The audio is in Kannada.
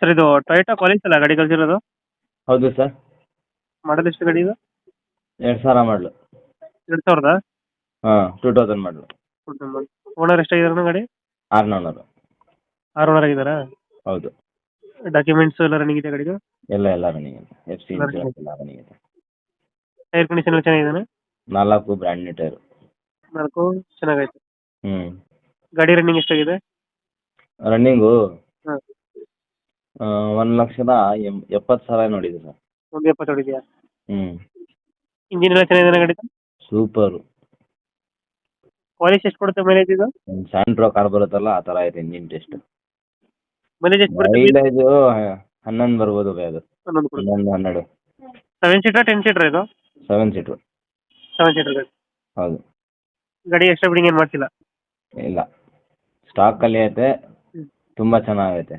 ಸರ್ ಇದು ಟೊಯೋಟಾ ಕ್ವಾಲಿಟಿ ಅಲ್ಲ ಗಾಡಿ ಕಳ್ಸಿರೋದು? ಹೌದು ಸರ್. ಮಾಡಲ್ ಎಷ್ಟು ಗಾಡಿ ಇದು? 2000 ಮಾಡಲು. 2000? ಹಾಂ, 2000 ಮಾಡಲು. ಓನರ್ ಎಷ್ಟಾಗಿದಾರೆ ಗಾಡಿ? 600. 6 ಆಗಿದಾರಾ? ಹೌದು. ಡಾಕ್ಯುಮೆಂಟ್ಸ್ ಎಲ್ಲ ರನ್ನಿಂಗ್ ಇದೆ ಗಾಡಿದು? ಎಲ್ಲ ರನ್ನಿಂಗ್ ಇದೆ. FC ಎಲ್ಲ ಇನ್ಸೂರೆನ್ಸ್ ಎಲ್ಲ ರನ್ನಿಂಗ್ ಇದೆ. ಟೈರ್ ಕಂಡೀಷನ್ ಎಲ್ಲ ಚೆನ್ನಾಗಿದಾನೆ? 4 ಬ್ರ್ಯಾಂಡ್ ನ್ಯೂ ಟೈರು. 4 ಚೆನ್ನಾಗೈತೆ. ಹ್ಞೂ. ಗಾಡಿ ರನ್ನಿಂಗ್ ಎಷ್ಟಾಗಿದೆ? ರನ್ನಿಂಗು ಹಾಂ, 1,70,000 ನೋಡಿದೆ ಸರ್. ಒಂದು 70 ಹೊಡಿದೆಯಾ? ಹ್ಞೂ. ಇಂಜಿನ್ ಎಲ್ಲ ಚೆನ್ನಾಗಿದೆ ಗಾಡಿದು? ಸೂಪರು. ಪಾಲಿಶ್ ಎಷ್ಟು ಕೊಡುತ್ತೆ ಮೈಲೇಜ್ ಇದು? ಸ್ಯಾಂಟ್ರೋ ಕಾರ್ ಬರುತ್ತಲ್ಲ ಆ ಥರ ಐತೆ ಇಂಜಿನ್ ಟೆಸ್ಟ್. ಮೈಲೇಜ್ ಎಷ್ಟು ಬರುತ್ತೆ? ಮೈಲೇಜು 11 ಬರ್ಬೋದು ಅದು. 11 ಕೊಡುತ್ತೆ. 11, 12. 7 ಸೀಟರ್ 10 ಸೀಟರ್ ಇದು? 7 ಸೀಟ್ರು. 7 ಸೀಟರ್ ಗಾಡಿ. ಹೌದು. ಗಾಡಿ ಎಕ್ಸ್ಟ್ರಾ ಬಿಡಿಂಗ್ ಏನು ಮಾಡ್ತಿಲ್ಲ? ಇಲ್ಲ, ಸ್ಟಾಕಲ್ಲಿ ಐತೆ. ಹ್ಞೂ. ತುಂಬ ಚೆನ್ನಾಗೈತೆ.